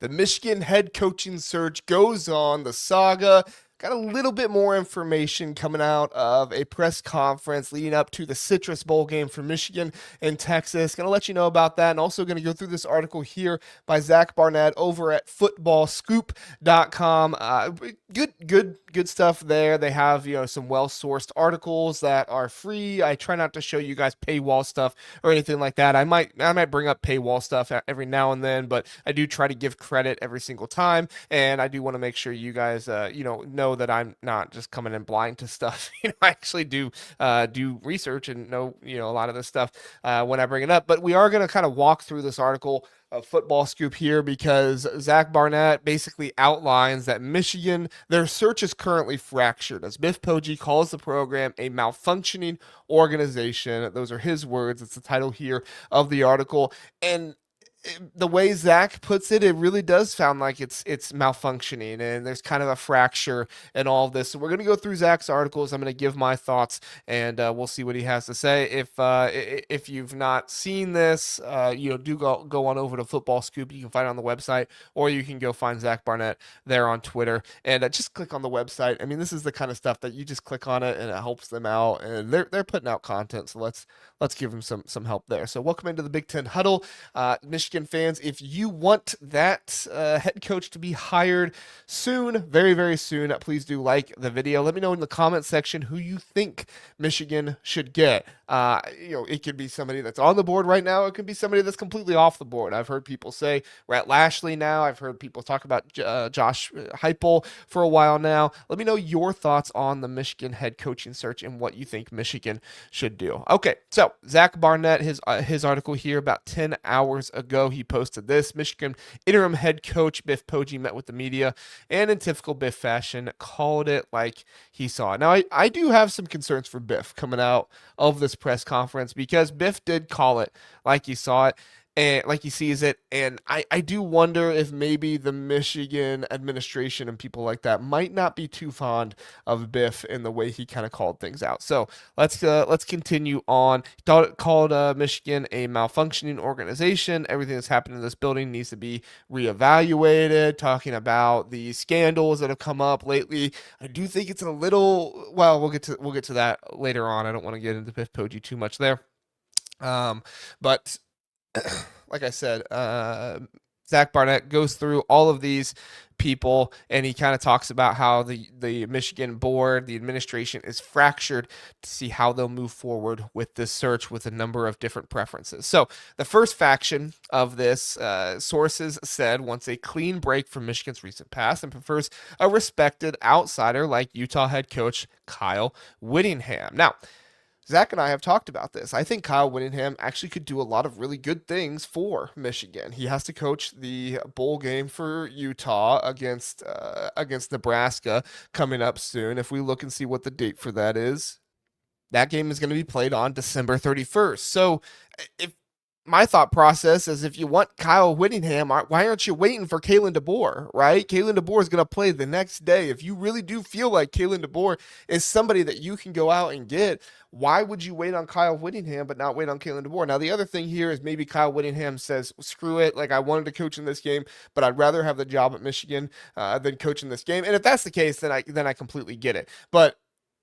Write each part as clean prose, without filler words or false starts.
The Michigan head coaching search goes on. The saga. Got a little bit more information coming out of a press conference leading up to the Citrus Bowl game for Michigan and Texas. Going to let you know about that, and also going to go through this article here by Zach Barnett over at footballscoop.com. Good stuff there. They have some well-sourced articles that are free. I try not to show you guys paywall stuff or anything like that. I might bring up paywall stuff every now and then, but I do try to give credit every single time, and I do want to make sure you guys know that I'm not just coming in blind to stuff. I actually do research and know a lot of this stuff when I bring it up. But we are going to kind of walk through this article of Football Scoop here because Zach Barnett basically outlines that Michigan, their search is currently fractured, as Biff Poggi calls the program a malfunctioning organization. Those are his words. It's the title here of the article. And the way Zach puts it, it really does sound like it's malfunctioning, and there's kind of a fracture in all of this. So we're going to go through Zach's articles. I'm going to give my thoughts, and we'll see what he has to say. If you've not seen this, do go on over to Football Scoop. You can find it on the website, or you can go find Zach Barnett there on Twitter, and just click on the website. I mean, this is the kind of stuff that you just click on it, and it helps them out, and they're putting out content. So let's give them some help there. So welcome into the Big Ten Huddle, Michigan fans. If you want that head coach to be hired soon, very, very soon, please do like the video. Let me know in the comment section who you think Michigan should get. It could be somebody that's on the board right now. It could be somebody that's completely off the board. I've heard people say Rhett Lashlee now. I've heard people talk about Josh Heupel for a while now. Let me know your thoughts on the Michigan head coaching search and what you think Michigan should do. Okay, so Zach Barnett, his article here about 10 hours ago, he posted this. Michigan interim head coach Biff Poggi met with the media and in typical Biff fashion called it like he saw it. Now, I do have some concerns for Biff coming out of this press conference because Biff did call it like he saw it and like he sees it. And I do wonder if maybe the Michigan administration and people like that might not be too fond of Biff in the way he kind of called things out. So let's continue on. He called Michigan a malfunctioning organization. Everything that's happened in this building needs to be reevaluated. Talking about the scandals that have come up lately. I do think it's a little, well, we'll get to that later on. I don't want to get into Biff Poggi too much there. But like I said, Zach Barnett goes through all of these people, and he kind of talks about how the Michigan board, the administration, is fractured to see how they'll move forward with this search with a number of different preferences. So the first faction of this, sources said, wants a clean break from Michigan's recent past and prefers a respected outsider like Utah head coach Kyle Whittingham. Now, Zach and I have talked about this. I think Kyle Whittingham actually could do a lot of really good things for Michigan. He has to coach the bowl game for Utah against Nebraska coming up soon. If we look and see what the date for that is, that game is going to be played on December 31st. So if my thought process is if you want Kyle Whittingham, why aren't you waiting for Kalen DeBoer, right? Kalen DeBoer is going to play the next day. If you really do feel like Kalen DeBoer is somebody that you can go out and get, why would you wait on Kyle Whittingham but not wait on Kalen DeBoer? Now, the other thing here is maybe Kyle Whittingham says, screw it, like I wanted to coach in this game, but I'd rather have the job at Michigan than coach in this game. And if that's the case, then I completely get it. But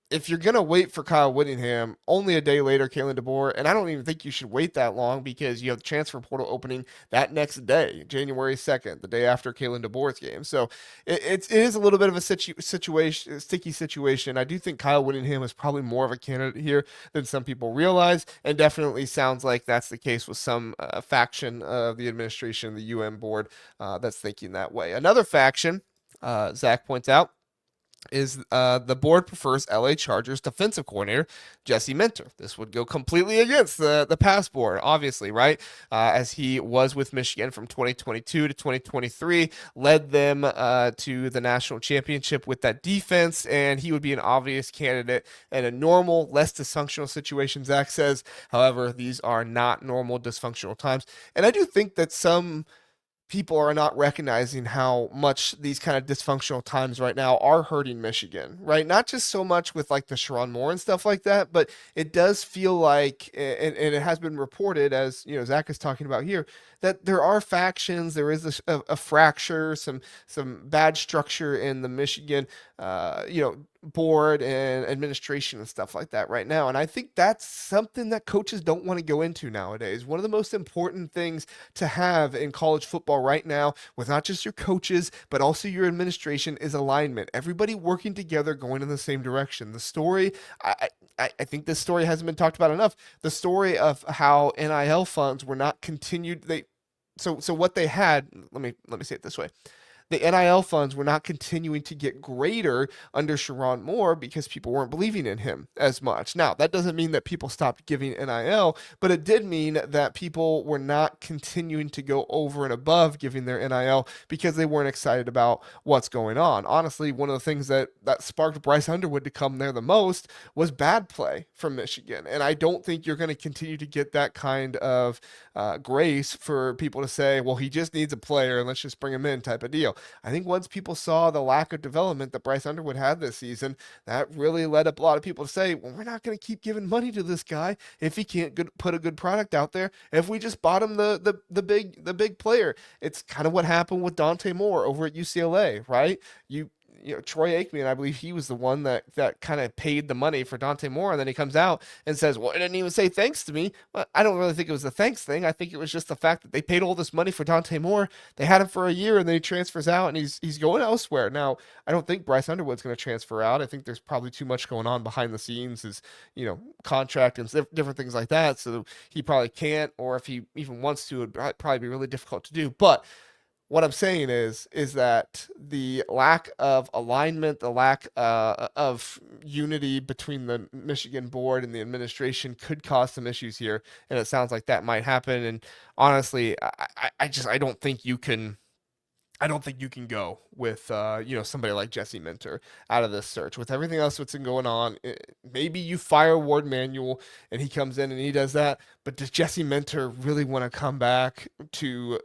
if you're going to wait for Kyle Whittingham, only a day later, Kalen DeBoer, and I don't even think you should wait that long because you have the transfer portal opening that next day, January 2nd, the day after Kalen DeBoer's game. So it is a little bit of a sticky situation. I do think Kyle Whittingham is probably more of a candidate here than some people realize, and definitely sounds like that's the case with some faction of the administration, the board, that's thinking that way. Another faction, Zach points out, is the board prefers LA Chargers defensive coordinator Jesse Minter. This would go completely against the past board, obviously, right? As he was with Michigan from 2022 to 2023, led them to the national championship with that defense, and he would be an obvious candidate in a normal, less dysfunctional situation, Zach says. However, these are not normal dysfunctional times, and I do think that some people are not recognizing how much these kind of dysfunctional times right now are hurting Michigan, right? Not just so much with like the Sharon Moore and stuff like that, but it does feel like, and it has been reported, as you know, Zach is talking about here, that there are factions, there is a fracture, some bad structure in the Michigan, board and administration and stuff like that right now. And I think that's something that coaches don't want to go into nowadays. One of the most important things to have in college football right now, with not just your coaches, but also your administration, is alignment. Everybody working together, going in the same direction. The story, I think this story hasn't been talked about enough. The story of how NIL funds were not continued. So what they had, let me say it this way. The NIL funds were not continuing to get greater under Sharon Moore because people weren't believing in him as much. Now, that doesn't mean that people stopped giving NIL, but it did mean that people were not continuing to go over and above giving their NIL because they weren't excited about what's going on. Honestly, one of the things that sparked Bryce Underwood to come there the most was bad play from Michigan. And I don't think you're going to continue to get that kind of grace for people to say, well, he just needs a player and let's just bring him in type of deal. I think once people saw the lack of development that Bryce Underwood had this season, that really led up a lot of people to say, well, we're not going to keep giving money to this guy if he can't put a good product out there. If we just bought him the big player, it's kind of what happened with Dante Moore over at UCLA, right? Troy Aikman, I believe he was the one that kind of paid the money for Dante Moore, and then he comes out and says, well, it didn't even say thanks to me. Well, I don't really think it was the thanks thing. I think it was just the fact that they paid all this money for Dante Moore. They had him for a year, and then he transfers out, and he's going elsewhere. Now, I don't think Bryce Underwood's going to transfer out. I think there's probably too much going on behind the scenes, contract and different things like that, so he probably can't, or if he even wants to, it would probably be really difficult to do. But what I'm saying is that the lack of alignment, the lack of unity between the Michigan board and the administration could cause some issues here, and it sounds like that might happen. And honestly, I don't think you can. I don't think you can go with somebody like Jesse Minter out of this search with everything else that's been going on. Maybe you fire Ward Manuel and he comes in and he does that, but does Jesse Minter really want to come back to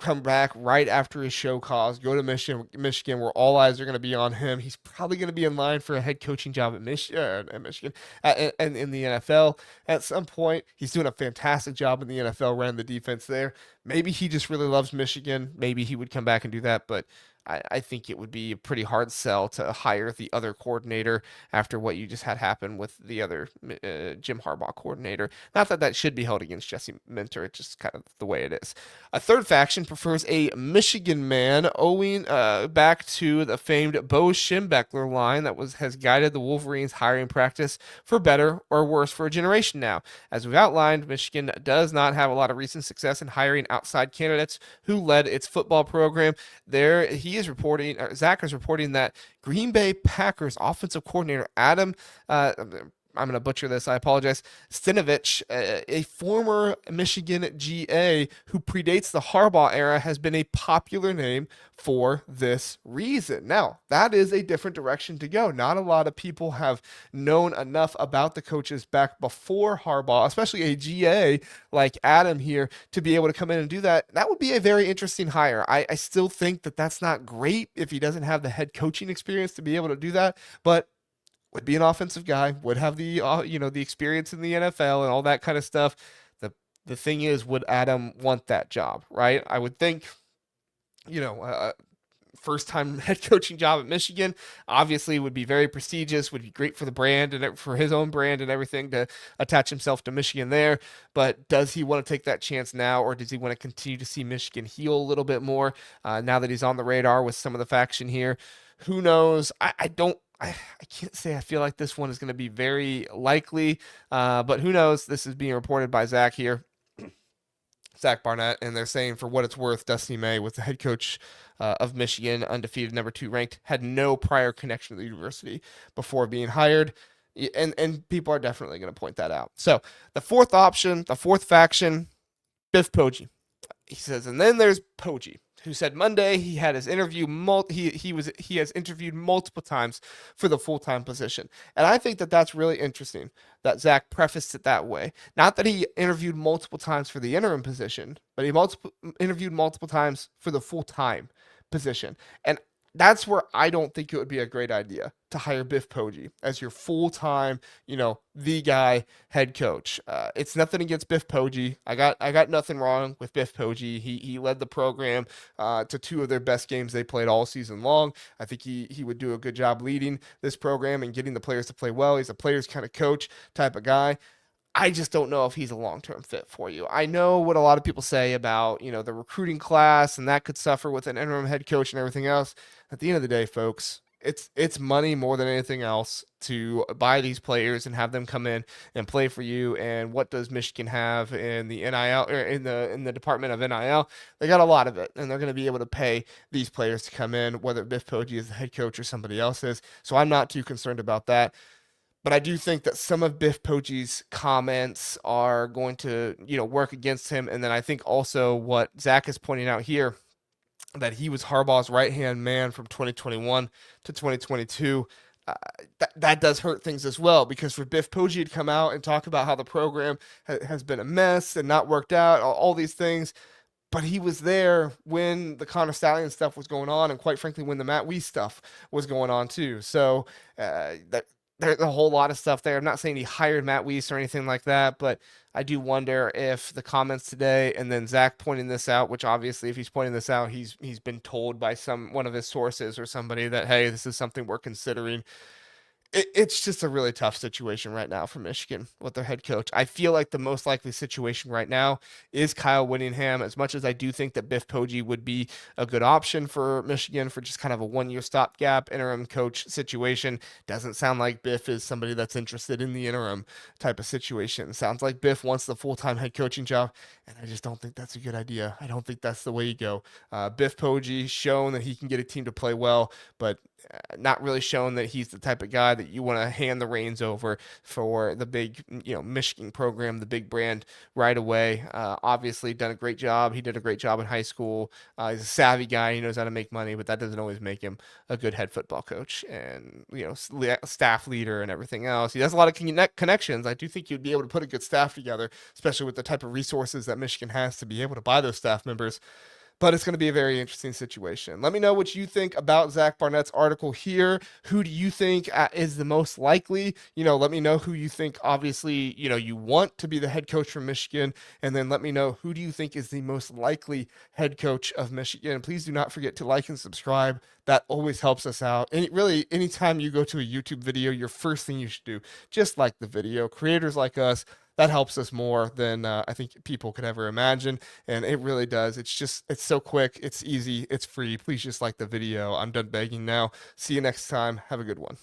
come back right after his show cause, go to Michigan, where all eyes are going to be on him? He's probably going to be in line for a head coaching job at Michigan and in the NFL at some point. He's doing a fantastic job in the NFL, ran the defense there. Maybe he just really loves Michigan. Maybe he would come back and do that, but I think it would be a pretty hard sell to hire the other coordinator after what you just had happen with the other Jim Harbaugh coordinator. Not that that should be held against Jesse Minter. It's just kind of the way it is. A third faction prefers a Michigan man, owing back to the famed Bo Schembechler line that has guided the Wolverines' hiring practice for better or worse for a generation now. As we've outlined, Michigan does not have a lot of recent success in hiring outside candidates who led its football program. Zach is reporting that Green Bay Packers offensive coordinator Adam, I'm going to butcher this, I apologize, Stenavich, a former Michigan GA who predates the Harbaugh era, has been a popular name for this reason. Now, that is a different direction to go. Not a lot of people have known enough about the coaches back before Harbaugh, especially a GA like Adam here, to be able to come in and do that. That would be a very interesting hire. I still think that that's not great if he doesn't have the head coaching experience to be able to do that, but would be an offensive guy, would have the the experience in the NFL and all that kind of stuff. The thing is, would Adam want that job, right? I would think, first time head coaching job at Michigan obviously would be very prestigious, would be great for the brand and for his own brand and everything to attach himself to Michigan there. But does he want to take that chance now, or does he want to continue to see Michigan heal a little bit more now that he's on the radar with some of the faction here? Who knows? I can't say I feel like this one is going to be very likely, but who knows? This is being reported by Zach here, Zach Barnett, and they're saying, for what it's worth, Dusty May was the head coach of Michigan, undefeated, number 2 ranked, had no prior connection to the university before being hired, and people are definitely going to point that out. So the fourth option, the fourth faction, Biff Poggi. He says, and then there's Poggi, who said Monday he had his interview he has interviewed multiple times for the full-time position. And I think that that's really interesting that Zach prefaced it that way. Not that he interviewed multiple times for the interim position, but he interviewed multiple times for the full-time position. And that's where I don't think it would be a great idea to hire Biff Poggi as your full-time, the guy head coach. It's nothing against Biff Poggi. I got nothing wrong with Biff Poggi. He led the program to two of their best games they played all season long. I think he would do a good job leading this program and getting the players to play well. He's a players kind of coach type of guy. I just don't know if he's a long-term fit for you. I know what a lot of people say about, the recruiting class, and that could suffer with an interim head coach and everything else. At the end of the day, folks, it's money more than anything else to buy these players and have them come in and play for you. And what does Michigan have in the NIL or in the Department of NIL? They got a lot of it, and they're going to be able to pay these players to come in, whether Biff Poggi is the head coach or somebody else is. So I'm not too concerned about that. But I do think that some of Biff Poggi's comments are going to, work against him. And then I think also what Zach is pointing out here, that he was Harbaugh's right-hand man from 2021 to 2022. That does hurt things as well, because for Biff Poggi to come out and talk about how the program has been a mess and not worked out, all these things, but he was there when the Connor Stallion stuff was going on, and quite frankly, when the Matt Weiss stuff was going on too. So there's a whole lot of stuff there. I'm not saying he hired Matt Weiss or anything like that, but I do wonder if the comments today and then Zach pointing this out, which obviously if he's pointing this out, he's been told by one of his sources or somebody that, hey, this is something we're considering. It's just a really tough situation right now for Michigan with their head coach. I feel like the most likely situation right now is Kyle Whittingham. As much as I do think that Biff Poggi would be a good option for Michigan for just kind of a one-year stopgap interim coach situation, doesn't sound like Biff is somebody that's interested in the interim type of situation. Sounds like Biff wants the full-time head coaching job, and I just don't think that's a good idea. I don't think that's the way you go. Biff Poggi shown that he can get a team to play well, but not really shown that he's the type of guy that you want to hand the reins over for the big, Michigan program, the big brand right away. Obviously done a great job. He did a great job in high school. He's a savvy guy. He knows how to make money, but that doesn't always make him a good head football coach and, staff leader and everything else. He has a lot of connections. I do think you'd be able to put a good staff together, especially with the type of resources that Michigan has to be able to buy those staff members. But it's going to be a very interesting situation. Let me know what you think about Zach Barnett's article here. Who do you think is the most likely? Let me know who you think, obviously, you want to be the head coach from Michigan. And then let me know who do you think is the most likely head coach of Michigan. Please do not forget to like and subscribe. That always helps us out. And really, anytime you go to a YouTube video, your first thing you should do, just like the video. Creators like us, that helps us more than I think people could ever imagine. And it really does. It's so quick. It's easy. It's free. Please just like the video. I'm done begging now. See you next time. Have a good one.